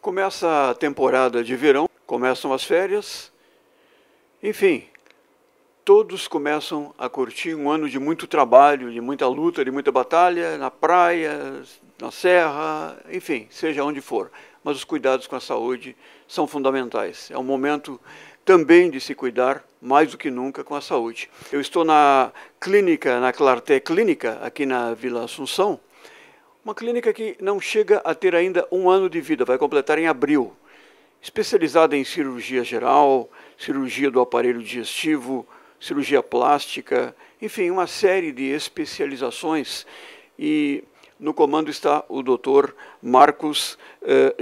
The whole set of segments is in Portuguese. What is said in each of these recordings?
Começa a temporada de verão, começam as férias, enfim, todos começam a curtir um ano de muito trabalho, de muita luta, de muita batalha, na praia, na serra, enfim, seja onde for. Mas os cuidados com a saúde são fundamentais. É um momento também de se cuidar, mais do que nunca, com a saúde. Eu estou na clínica, na Clarté Clínica, aqui na Vila Assunção, uma clínica que não chega a ter ainda um ano de vida, vai completar em abril. Especializada em cirurgia geral, cirurgia do aparelho digestivo, cirurgia plástica, enfim, uma série de especializações. E no comando está o Dr. Marcos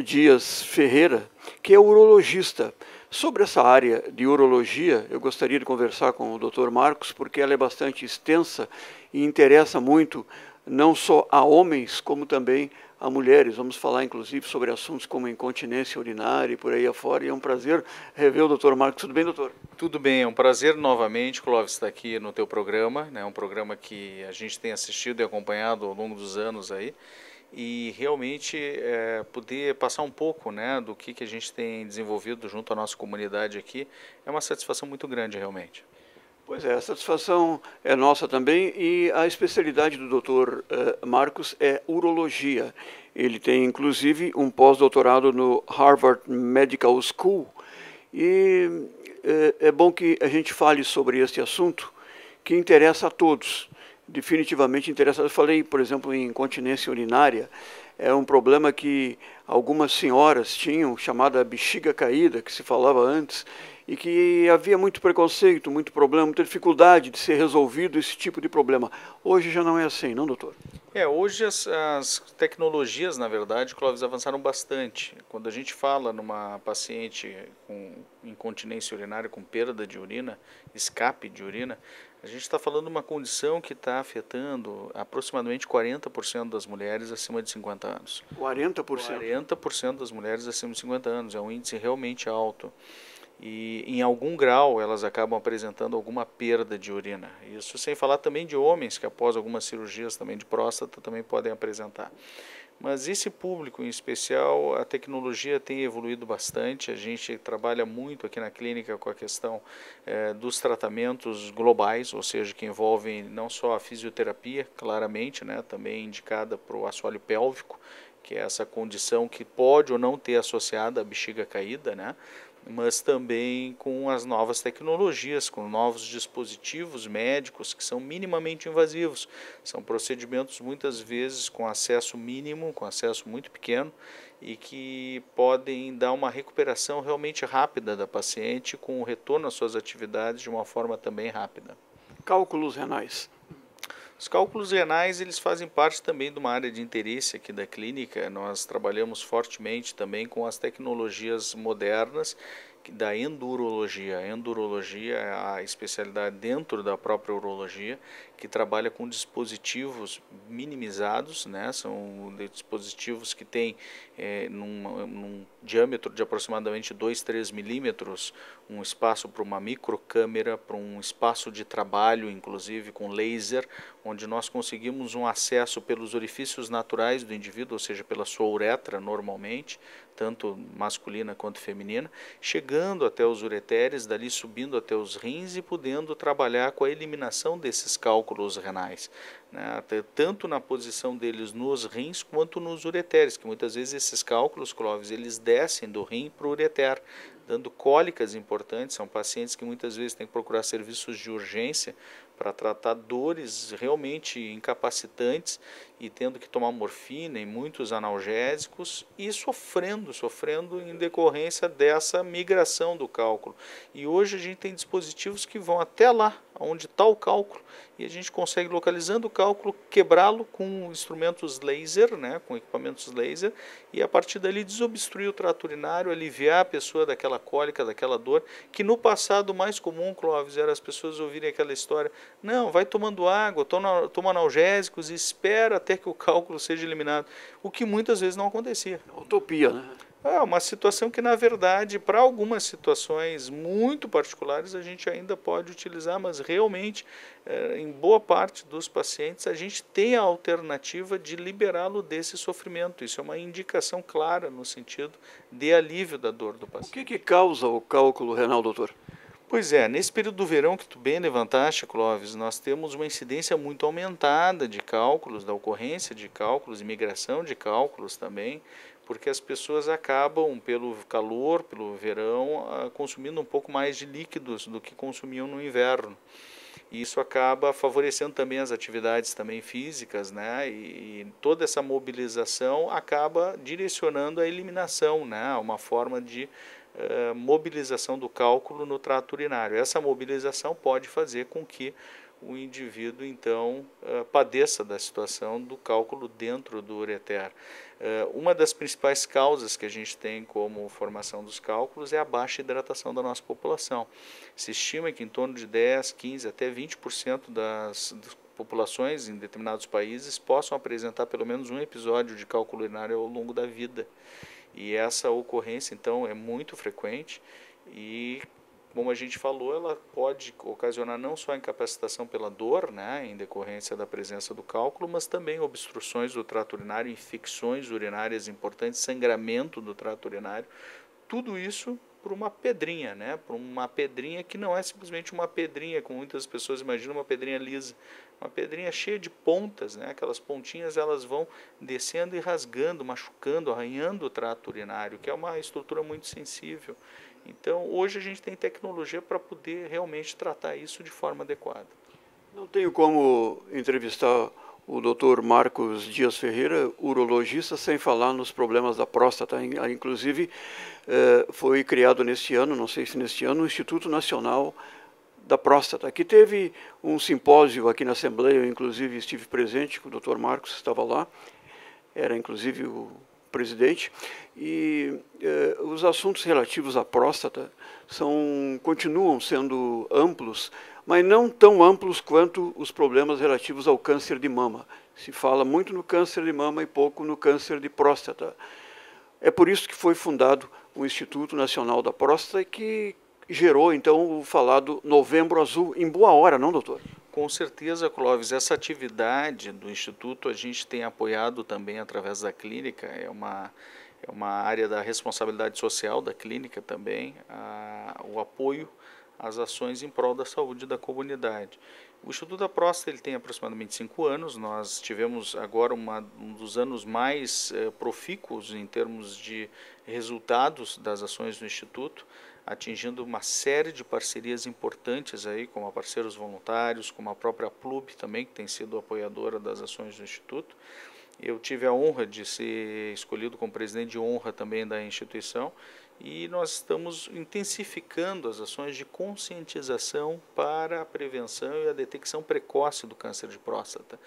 Dias Ferreira, que é urologista. Sobre essa área de urologia, eu gostaria de conversar com o Dr. Marcos, porque ela é bastante extensa e interessa muito não só a homens, como também a mulheres. Vamos falar, inclusive, sobre assuntos como incontinência urinária e por aí afora. E é um prazer rever o Dr. Marcos. Tudo bem, doutor? Tudo bem, é um prazer novamente, Clóvis, estar aqui no teu programa, né? Um programa que a gente tem assistido e acompanhado ao longo dos anos aí. E realmente poder passar um pouco, né, do que a gente tem desenvolvido junto à nossa comunidade aqui é uma satisfação muito grande, realmente. Pois é, a satisfação é nossa também, e a especialidade do Dr. Marcos é urologia. Ele tem, inclusive, um pós-doutorado no Harvard Medical School, e é bom que a gente fale sobre este assunto, que interessa a todos, definitivamente interessa. Eu falei, por exemplo, em incontinência urinária, é um problema que algumas senhoras tinham, chamada bexiga caída, que se falava antes, e que havia muito preconceito, muito problema, muita dificuldade de ser resolvido esse tipo de problema. Hoje já não é assim, não, doutor? Hoje as tecnologias, na verdade, Clóvis, avançaram bastante. Quando a gente fala numa paciente com incontinência urinária, com perda de urina, escape de urina, a gente está falando de uma condição que está afetando aproximadamente 40% das mulheres acima de 50 anos. 40%? 40% das mulheres acima de 50 anos, é um índice realmente alto. E em algum grau elas acabam apresentando alguma perda de urina. Isso sem falar também de homens que após algumas cirurgias também de próstata também podem apresentar. Mas esse público em especial, a tecnologia tem evoluído bastante. A gente trabalha muito aqui na clínica com a questão dos tratamentos globais, ou seja, que envolvem não só a fisioterapia, claramente, né, também indicada para o assoalho pélvico, que é essa condição que pode ou não ter associada à bexiga caída, né? Mas também com as novas tecnologias, com novos dispositivos médicos que são minimamente invasivos. São procedimentos muitas vezes com acesso mínimo, com acesso muito pequeno, e que podem dar uma recuperação realmente rápida da paciente, com o retorno às suas atividades de uma forma também rápida. Cálculos renais. Os cálculos renais, eles fazem parte também de uma área de interesse aqui da clínica. Nós trabalhamos fortemente também com as tecnologias modernas da endurologia. A endurologia é a especialidade dentro da própria urologia, que trabalha com dispositivos minimizados, né? São dispositivos que têm num diâmetro de aproximadamente 2, 3 milímetros, um espaço para uma microcâmera, para um espaço de trabalho, inclusive com laser, onde nós conseguimos um acesso pelos orifícios naturais do indivíduo, ou seja, pela sua uretra normalmente, tanto masculina quanto feminina, chegando até os ureteres, dali subindo até os rins e podendo trabalhar com a eliminação desses cálculos renais, né? Tanto na posição deles nos rins quanto nos ureteres, que muitas vezes esses cálculos, Clóvis, eles descem do rim para o ureter, dando cólicas importantes. São pacientes que muitas vezes têm que procurar serviços de urgência para tratar dores realmente incapacitantes e tendo que tomar morfina e muitos analgésicos e sofrendo em decorrência dessa migração do cálculo. E hoje a gente tem dispositivos que vão até lá, onde está o cálculo, e a gente consegue, localizando o cálculo, quebrá-lo com instrumentos laser, né, com equipamentos laser, e a partir dali desobstruir o trato urinário, aliviar a pessoa daquela cólica, daquela dor, que no passado o mais comum, Clóvis, era as pessoas ouvirem aquela história: não, vai tomando água, toma analgésicos e espera até que o cálculo seja eliminado, o que muitas vezes não acontecia. Utopia, né? É uma situação que, na verdade, para algumas situações muito particulares, a gente ainda pode utilizar, mas realmente, em boa parte dos pacientes, a gente tem a alternativa de liberá-lo desse sofrimento. Isso é uma indicação clara no sentido de alívio da dor do O paciente. que causa o cálculo renal, doutor? Pois é, nesse período do verão que tu bem levantaste, Clóvis, nós temos uma incidência muito aumentada de cálculos, da ocorrência de cálculos, imigração de cálculos também, porque as pessoas acabam, pelo calor, pelo verão, consumindo um pouco mais de líquidos do que consumiam no inverno. E isso acaba favorecendo também as atividades também físicas, né? E toda essa mobilização acaba direcionando a eliminação, né? Uma forma de mobilização do cálculo no trato urinário. Essa mobilização pode fazer com que o indivíduo, então, padeça da situação do cálculo dentro do ureter. Uma das principais causas que a gente tem como formação dos cálculos é a baixa hidratação da nossa população. Se estima que em torno de 10, 15, até 20% das populações em determinados países possam apresentar pelo menos um episódio de cálculo urinário ao longo da vida. E essa ocorrência, então, é muito frequente e, como a gente falou, ela pode ocasionar não só incapacitação pela dor, né, em decorrência da presença do cálculo, mas também obstruções do trato urinário, infecções urinárias importantes, sangramento do trato urinário, tudo isso por uma pedrinha, né? Por uma pedrinha que não é simplesmente uma pedrinha, como muitas pessoas imaginam, uma pedrinha lisa. Uma pedrinha cheia de pontas, né? Aquelas pontinhas elas vão descendo e rasgando, machucando, arranhando o trato urinário, que é uma estrutura muito sensível. Então, hoje a gente tem tecnologia para poder realmente tratar isso de forma adequada. Não tenho como entrevistar o Dr. Marcos Dias Ferreira, urologista, sem falar nos problemas da próstata. Inclusive, foi criado neste ano, não sei se neste ano, o Instituto Nacional da Próstata, que teve um simpósio aqui na Assembleia, eu inclusive estive presente, o Dr. Marcos estava lá, era inclusive o presidente, e os assuntos relativos à próstata continuam sendo amplos, mas não tão amplos quanto os problemas relativos ao câncer de mama. Se fala muito no câncer de mama e pouco no câncer de próstata. É por isso que foi fundado o Instituto Nacional da Próstata, que gerou, então, o falado Novembro Azul, em boa hora, não, doutor? Com certeza, Clóvis, essa atividade do Instituto a gente tem apoiado também através da clínica, é uma área da responsabilidade social da clínica também, o apoio às ações em prol da saúde da comunidade. O Instituto da Próstata ele tem aproximadamente 5 anos, nós tivemos agora um dos anos mais profícuos em termos de resultados das ações do Instituto, atingindo uma série de parcerias importantes aí, como a parceiros voluntários, como a própria PLUB também, que tem sido apoiadora das ações do Instituto. Eu tive a honra de ser escolhido como presidente de honra também da instituição e nós estamos intensificando as ações de conscientização para a prevenção e a detecção precoce do câncer de próstata.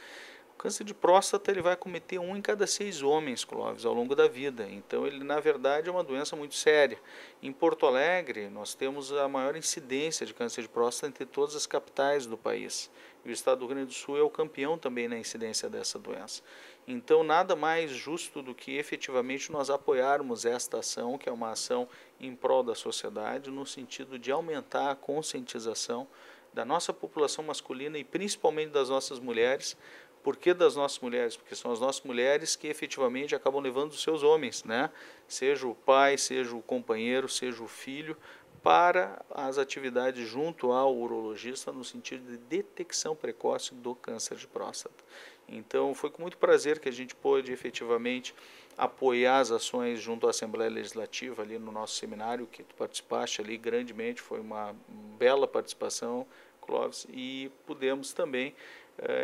O câncer de próstata ele vai acometer 1 em cada 6 homens, Clóvis, ao longo da vida. Então, ele, na verdade, é uma doença muito séria. Em Porto Alegre, nós temos a maior incidência de câncer de próstata entre todas as capitais do país. E o estado do Rio Grande do Sul é o campeão também na incidência dessa doença. Então, nada mais justo do que efetivamente nós apoiarmos esta ação, que é uma ação em prol da sociedade, no sentido de aumentar a conscientização da nossa população masculina e principalmente das nossas mulheres. Por que das nossas mulheres? Porque são as nossas mulheres que efetivamente acabam levando os seus homens, né? Seja o pai, seja o companheiro, seja o filho, para as atividades junto ao urologista no sentido de detecção precoce do câncer de próstata. Então, foi com muito prazer que a gente pôde efetivamente apoiar as ações junto à Assembleia Legislativa ali no nosso seminário, que tu participaste ali grandemente, foi uma bela participação, Clóvis, e pudemos também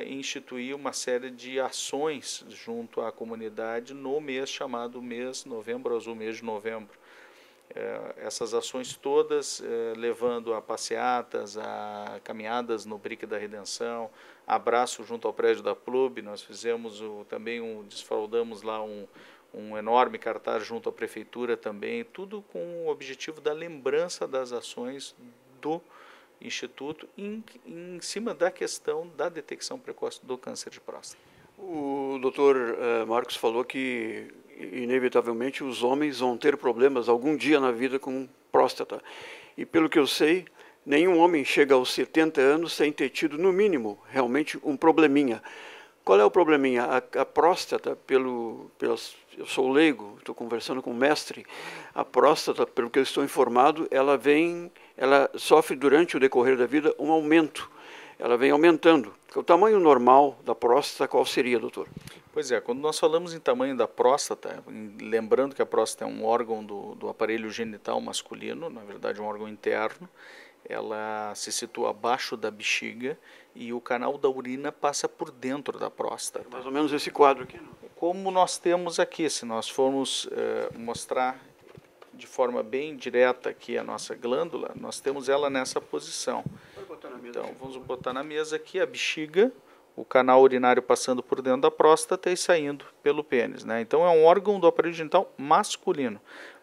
instituir uma série de ações junto à comunidade no mês chamado mês Novembro Azul, mês de novembro. Essas ações todas levando a passeatas, a caminhadas no Brick da Redenção, abraço junto ao prédio da PLUB, nós fizemos desfraldamos lá um enorme cartaz junto à prefeitura também, tudo com o objetivo da lembrança das ações do Instituto em cima da questão da detecção precoce do câncer de próstata. O doutor Marcos falou que inevitavelmente os homens vão ter problemas algum dia na vida com próstata. E pelo que eu sei, nenhum homem chega aos 70 anos sem ter tido, no mínimo, realmente um probleminha. Qual é o probleminha? A próstata, eu sou leigo, estou conversando com o mestre, a próstata, pelo que eu estou informado, ela sofre durante o decorrer da vida um aumento. Ela vem aumentando. O tamanho normal da próstata, qual seria, doutor? Pois é, quando nós falamos em tamanho da próstata, lembrando que a próstata é um órgão do aparelho genital masculino, na verdade um órgão interno, ela se situa abaixo da bexiga e o canal da urina passa por dentro da próstata. Mais ou menos esse quadro aqui, não? Como nós temos aqui, se nós formos mostrar de forma bem direta aqui a nossa glândula, nós temos ela nessa posição. Então, vamos botar na mesa aqui a bexiga, o canal urinário passando por dentro da próstata e saindo pelo pênis, né? Então, é um órgão do aparelho genital masculino.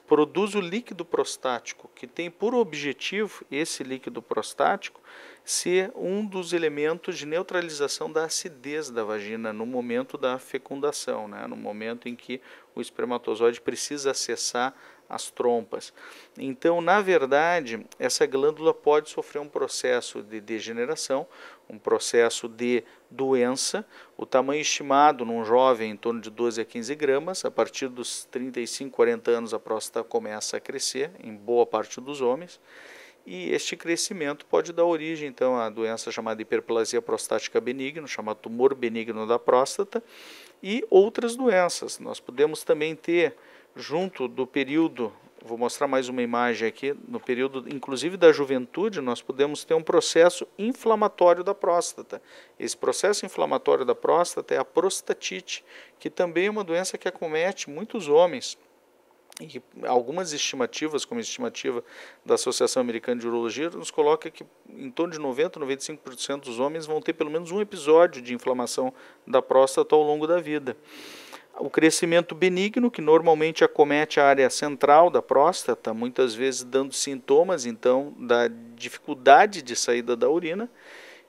Produz o líquido prostático, que tem por objetivo, esse líquido prostático, ser um dos elementos de neutralização da acidez da vagina no momento da fecundação, né? No momento em que o espermatozoide precisa acessar as trompas. Então, na verdade, essa glândula pode sofrer um processo de degeneração, um processo de doença. O tamanho estimado num jovem em torno de 12 a 15 gramas. A partir dos 35, 40 anos a próstata começa a crescer, em boa parte dos homens. E este crescimento pode dar origem, então, à doença chamada hiperplasia prostática benigna, chamado tumor benigno da próstata, e outras doenças. Nós podemos também ter, junto do período, vou mostrar mais uma imagem aqui, no período inclusive da juventude, nós podemos ter um processo inflamatório da próstata. Esse processo inflamatório da próstata é a prostatite, que também é uma doença que acomete muitos homens. E algumas estimativas, como a estimativa da Associação Americana de Urologia, nos coloca que em torno de 90% a 95% dos homens vão ter pelo menos um episódio de inflamação da próstata ao longo da vida. O crescimento benigno, que normalmente acomete a área central da próstata, muitas vezes dando sintomas, então, da dificuldade de saída da urina,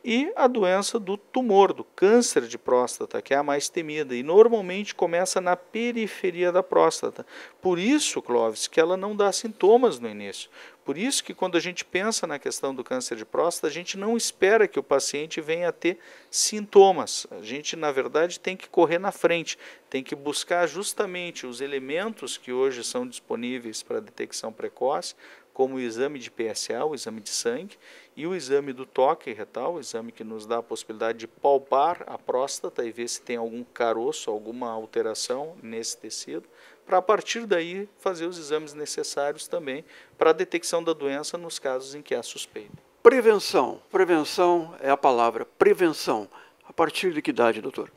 e a doença do tumor, do câncer de próstata, que é a mais temida, e normalmente começa na periferia da próstata. Por isso, Clóvis, que ela não dá sintomas no início. Por isso que quando a gente pensa na questão do câncer de próstata, a gente não espera que o paciente venha a ter sintomas. A gente, na verdade, tem que correr na frente, tem que buscar justamente os elementos que hoje são disponíveis para detecção precoce, como o exame de PSA, o exame de sangue, e o exame do toque retal, o exame que nos dá a possibilidade de palpar a próstata e ver se tem algum caroço, alguma alteração nesse tecido, para a partir daí fazer os exames necessários também para a detecção da doença nos casos em que há suspeita. Prevenção é a palavra, prevenção. A partir de que idade, doutor?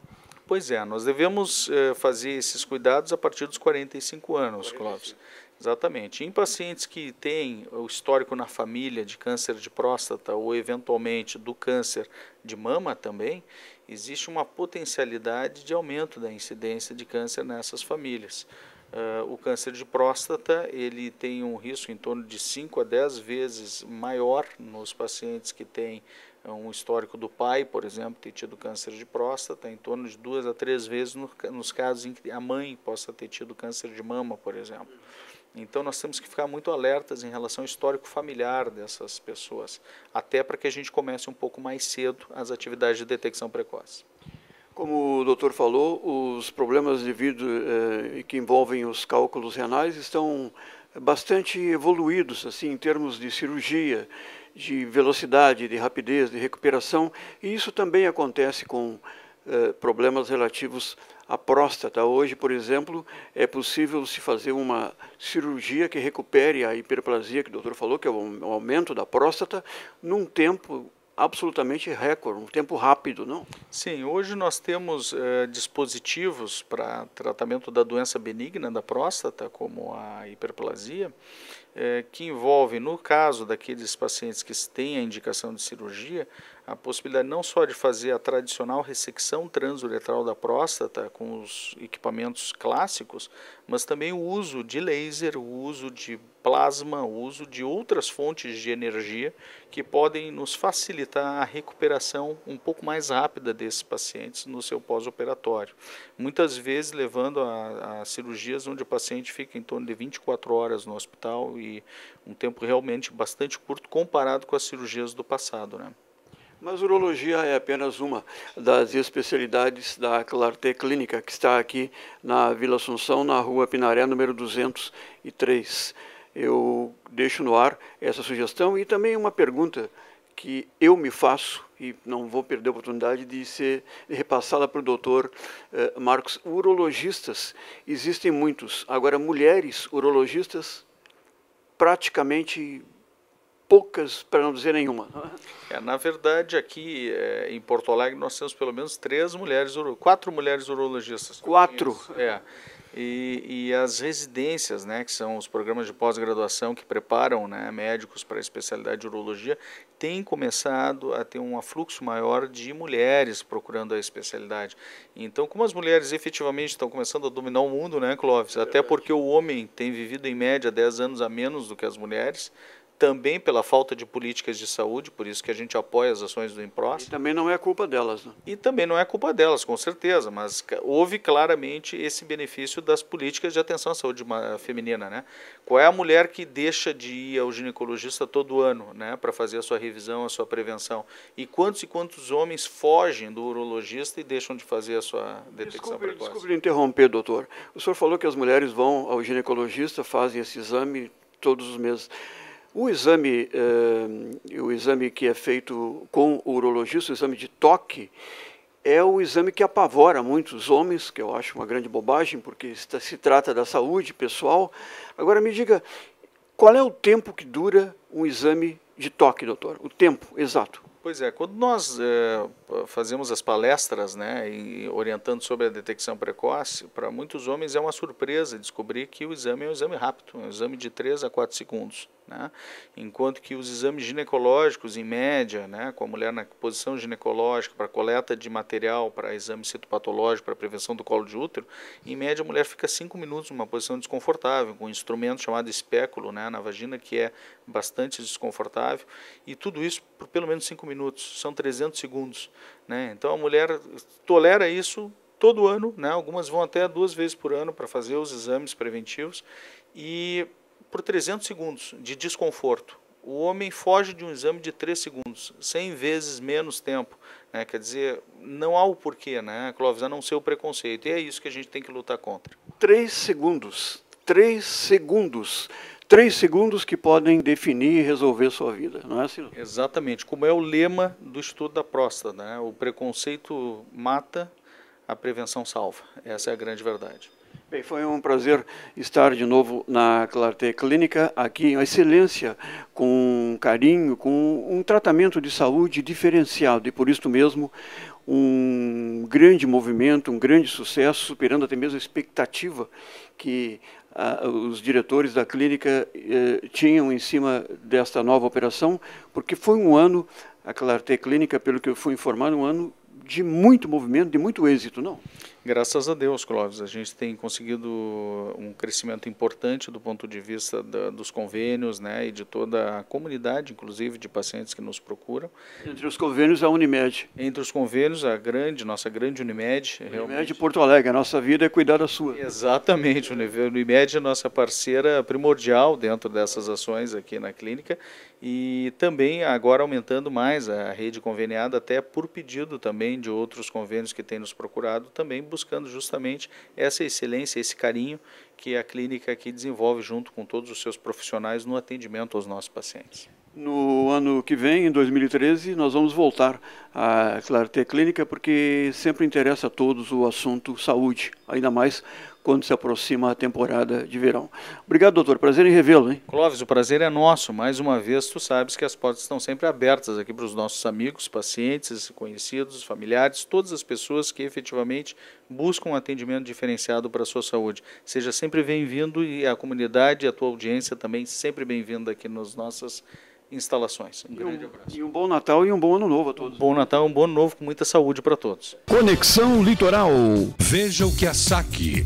Pois é, nós devemos fazer esses cuidados a partir dos 45 anos, Clóvis. Exatamente. Em pacientes que têm o histórico na família de câncer de próstata ou eventualmente do câncer de mama também, existe uma potencialidade de aumento da incidência de câncer nessas famílias. O câncer de próstata ele tem um risco em torno de 5 a 10 vezes maior nos pacientes que têm um histórico do pai, por exemplo, ter tido câncer de próstata, em torno de 2 a 3 vezes nos casos em que a mãe possa ter tido câncer de mama, por exemplo. Então nós temos que ficar muito alertas em relação ao histórico familiar dessas pessoas, até para que a gente comece um pouco mais cedo as atividades de detecção precoce. Como o doutor falou, os problemas que envolvem os cálculos renais estão bastante evoluídos assim, em termos de cirurgia, de velocidade, de rapidez, de recuperação, e isso também acontece com problemas relativos à próstata. Hoje, por exemplo, é possível se fazer uma cirurgia que recupere a hiperplasia que o doutor falou, que é o aumento da próstata, num tempo absolutamente recorde, um tempo rápido, não? Sim, hoje nós temos dispositivos para tratamento da doença benigna da próstata, como a hiperplasia, que envolve, no caso daqueles pacientes que têm a indicação de cirurgia, a possibilidade não só de fazer a tradicional ressecção transuretral da próstata com os equipamentos clássicos, mas também o uso de laser, o uso de plasma, o uso de outras fontes de energia que podem nos facilitar a recuperação um pouco mais rápida desses pacientes no seu pós-operatório. Muitas vezes levando a cirurgias onde o paciente fica em torno de 24 horas no hospital e um tempo realmente bastante curto comparado com as cirurgias do passado, né? Mas urologia é apenas uma das especialidades da Clarté Clínica, que está aqui na Vila Assunção, na rua Pinaré, número 203. Eu deixo no ar essa sugestão e também uma pergunta que eu me faço, e não vou perder a oportunidade de repassá-la para o doutor Marcos. Urologistas, existem muitos. Agora, mulheres urologistas, praticamente poucas, para não dizer nenhuma. Na verdade, aqui em Porto Alegre, nós temos pelo menos 4 mulheres urologistas. 4? E as residências, né, que são os programas de pós-graduação que preparam, né, médicos para a especialidade de urologia, têm começado a ter um afluxo maior de mulheres procurando a especialidade. Então, como as mulheres efetivamente estão começando a dominar o mundo, né, Clóvis? Até porque o homem tem vivido em média 10 anos a menos do que as mulheres, também pela falta de políticas de saúde, por isso que a gente apoia as ações do INPROS. E também não é culpa delas, né? E também não é culpa delas, com certeza, mas houve claramente esse benefício das políticas de atenção à saúde feminina, né? Qual é a mulher que deixa de ir ao ginecologista todo ano, né, para fazer a sua revisão, a sua prevenção? E quantos homens fogem do urologista e deixam de fazer a sua detecção precoce? Desculpe interromper, doutor. O senhor falou que as mulheres vão ao ginecologista, fazem esse exame todos os meses. O exame que é feito com o urologista, o exame de toque, é o exame que apavora muitos homens, que eu acho uma grande bobagem, porque se trata da saúde pessoal. Agora me diga, qual é o tempo que dura um exame de toque, doutor? O tempo exato. Pois é, quando nós fazemos as palestras, né, orientando sobre a detecção precoce, para muitos homens é uma surpresa descobrir que o exame é um exame rápido, é um exame de 3 a 4 segundos. Né? Enquanto que os exames ginecológicos, em média, né, com a mulher na posição ginecológica, para coleta de material, para exame citopatológico, para prevenção do colo de útero, em média a mulher fica 5 minutos numa posição desconfortável, com um instrumento chamado espéculo, né, na vagina, que é bastante desconfortável, e tudo isso por pelo menos 5 minutos, são 300 segundos. Né? Então a mulher tolera isso todo ano, né? Algumas vão até 2 vezes por ano para fazer os exames preventivos, e por 300 segundos de desconforto. O homem foge de um exame de 3 segundos, 100 vezes menos tempo. Né? Quer dizer, não há o porquê, né, Clóvis, a não ser o preconceito. E é isso que a gente tem que lutar contra. 3 segundos. 3 segundos. 3 segundos que podem definir e resolver sua vida, não é assim? Exatamente, como é o lema do estudo da próstata, né? O preconceito mata, a prevenção salva. Essa é a grande verdade. Bem, foi um prazer estar de novo na Clarté Clínica, aqui em excelência, com carinho, com um tratamento de saúde diferenciado, e por isso mesmo um grande movimento, um grande sucesso, superando até mesmo a expectativa que os diretores da clínica tinham em cima desta nova operação, porque foi um ano, a Clarté Clínica, pelo que eu fui informado, um ano de muito movimento, de muito êxito, não? Graças a Deus, Clóvis, a gente tem conseguido um crescimento importante do ponto de vista dos convênios, né, e de toda a comunidade, inclusive de pacientes que nos procuram. Entre os convênios, a Unimed. Entre os convênios, nossa grande Unimed. Unimed Porto Alegre, a nossa vida é cuidar da sua. Exatamente, a Unimed é nossa parceira primordial dentro dessas ações aqui na clínica, e também agora aumentando mais a rede conveniada, até por pedido também de outros convênios que têm nos procurado, também buscando justamente essa excelência, esse carinho que a clínica aqui desenvolve junto com todos os seus profissionais no atendimento aos nossos pacientes. No ano que vem, em 2013, nós vamos voltar à Clarté Clínica, porque sempre interessa a todos o assunto saúde, ainda mais quando se aproxima a temporada de verão. Obrigado, doutor. Prazer em revê-lo, hein? Clóvis, o prazer é nosso. Mais uma vez, tu sabes que as portas estão sempre abertas aqui para os nossos amigos, pacientes, conhecidos, familiares, todas as pessoas que efetivamente buscam um atendimento diferenciado para a sua saúde. Seja sempre bem-vindo, e a comunidade, a tua audiência também sempre bem-vinda aqui nas nossas instalações. Um grande abraço. E um bom Natal e um bom Ano Novo a todos. Bom Natal, um bom Ano Novo com muita saúde para todos. Conexão Litoral. Veja o que a SAC